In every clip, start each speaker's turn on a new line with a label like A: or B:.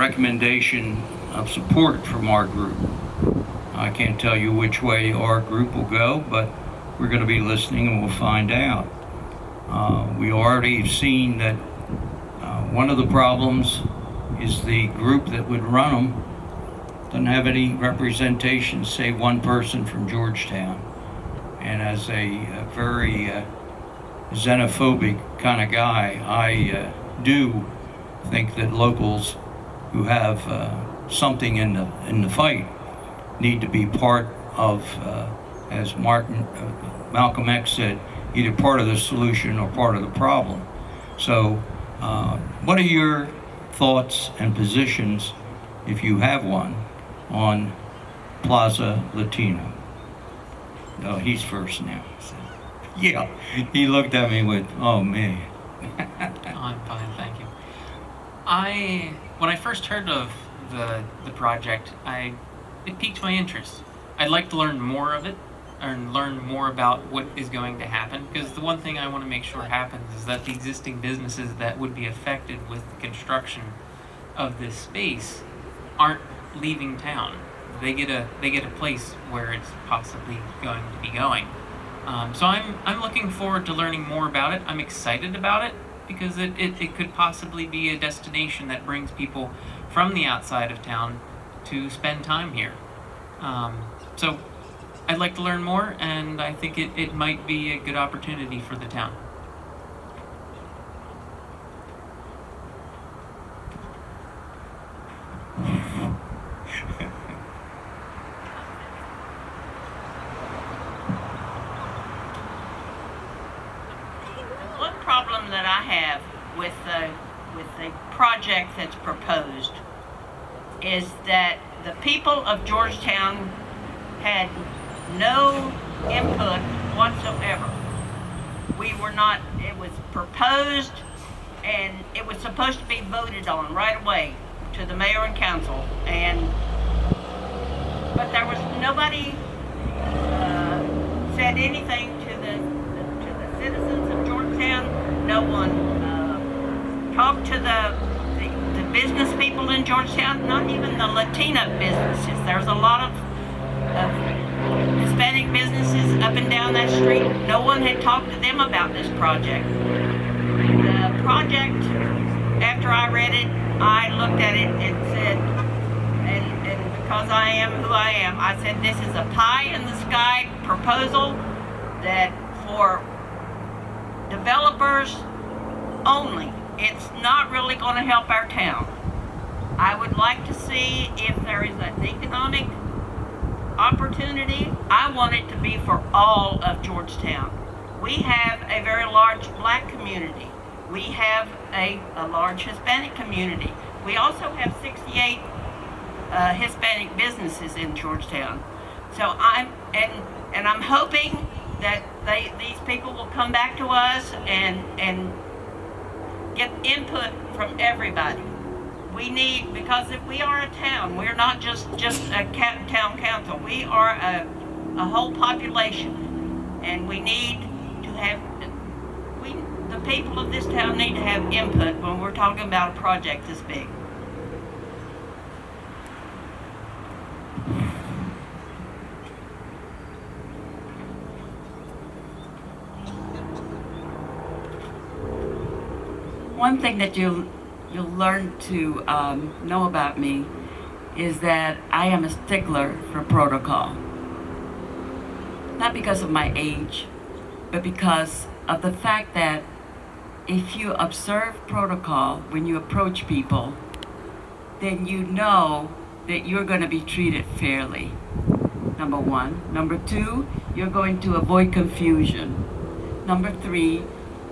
A: recommendation of support from our group. I can't tell you which way our group will go, but we're going to be listening and we'll find out. We already have seen that one of the problems is the group that would run them doesn't have any representation, say one person from Georgetown. And as a very xenophobic kind of guy, I do think that locals who have something in the fight need to be part of, as Malcolm X said, either part of the solution or part of the problem. So what are your thoughts and positions, if you have one, on Plaza Latina? Oh, he's first now. So, yeah, he looked at me with, oh man.
B: I'm fine, thank you. When I first heard of the project, it piqued my interest. I'd like to learn more of it and learn more about what is going to happen, because the one thing I want to make sure happens is that the existing businesses that would be affected with the construction of this space aren't leaving town. They get a place where it's possibly going to be going. So I'm looking forward to learning more about it. I'm excited about it because it could possibly be a destination that brings people from the outside of town to spend time here. So I'd like to learn more, and I think it might be a good opportunity for the town.
C: One problem that I have with the project that's proposed is that the people of Georgetown had no input whatsoever. It was proposed and it was supposed to be voted on right away to the mayor and council, but there was nobody said anything to the citizens of Georgetown. No one talked to the business people in Georgetown, not even the Latina businesses. There's a lot of Hispanic businesses up and down that street. No one had talked to them about this project. The project, after I read it, I looked at it and said, and because I am who I am, I said this is a pie in the sky proposal that for developers only. It's not really going to help our town. I would like to see if there is an economic opportunity. I want it to be for all of Georgetown. We have a very large black community. We have a large Hispanic community. We also have 68 Hispanic businesses in Georgetown. So I'm hoping that these people will come back to us and get input from everybody. We need, because if we are a town, we're not just a town council. We are a whole population, and we need to have, the people of this town need to have input when we're talking about a project this big.
D: One thing that you'll learn to know about me is that I am a stickler for protocol. Not because of my age, but because of the fact that if you observe protocol when you approach people, then you know that you're going to be treated fairly, number one. Number two, you're going to avoid confusion. Number three,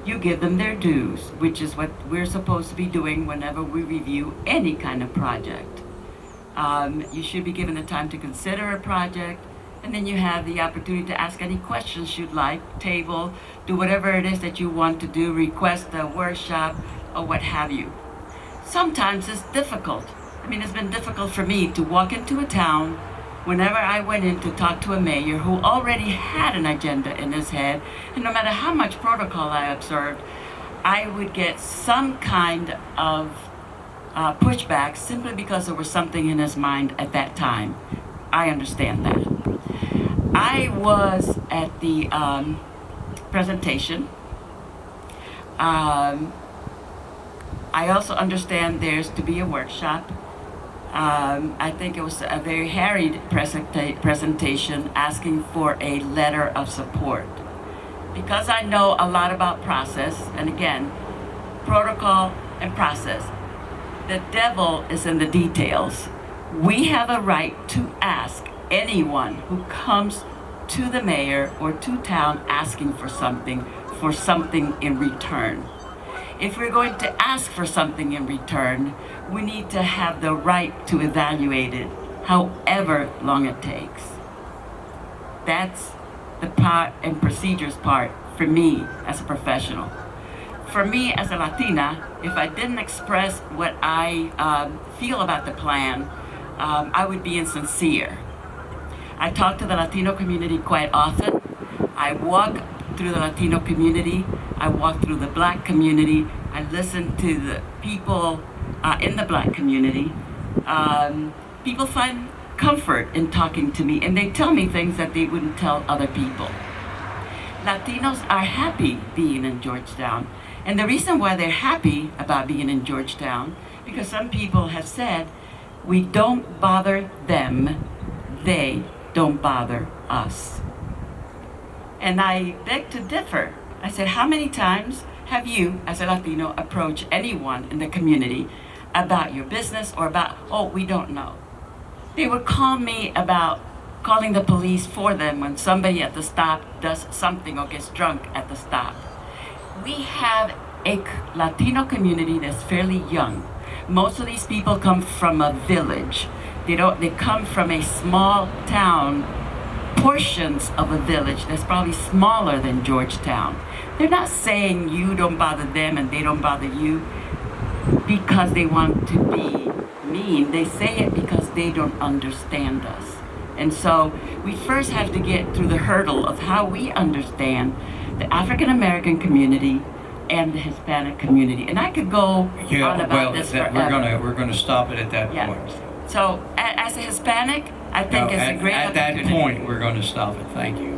D: you give them their dues, which is what we're supposed to be doing whenever we review any kind of project. You should be given the time to consider a project, and then you have the opportunity to ask any questions you'd like, table, do whatever it is that you want to do, request a workshop, or what have you. Sometimes it's difficult. I mean, it's been difficult for me to walk into a town whenever I went in to talk to a mayor who already had an agenda in his head, and no matter how much protocol I observed, I would get some kind of pushback simply because there was something in his mind at that time. I understand that. I was at the presentation. I also understand there's to be a workshop. I think it was a very harried presentation asking for a letter of support. Because I know a lot about process, and again, protocol and process, the devil is in the details. We have a right to ask anyone who comes to the mayor or to town asking for something in return. If we're going to ask for something in return, we need to have the right to evaluate it, however long it takes. That's the part and procedures part for me as a professional. For me as a Latina, if I didn't express what I feel about the plan, I would be insincere. I talk to the Latino community quite often. I walk through the Latino community. I walk through the Black community. I listen to the people in the Black community. People find comfort in talking to me, and they tell me things that they wouldn't tell other people. Latinos are happy being in Georgetown. And the reason why they're happy about being in Georgetown, because some people have said, we don't bother them, they don't bother us. And I beg to differ. I said, how many times have you, as a Latino, approached anyone in the community about your business or about, oh, we don't know? They would call me about calling the police for them when somebody at the stop does something or gets drunk at the stop. We have a Latino community that's fairly young. Most of these people come from a village. They come from a small town, portions of a village that's probably smaller than Georgetown. They're not saying you don't bother them and they don't bother you because they want to be mean. They say it because they don't understand us. And so we first have to get through the hurdle of how we understand the African American community and the Hispanic community. And I could go on about this forever.
A: We're gonna stop it at that point.
D: So as a Hispanic, I think it's a great
A: at
D: opportunity.
A: that point, we're gonna stop it. Thank you.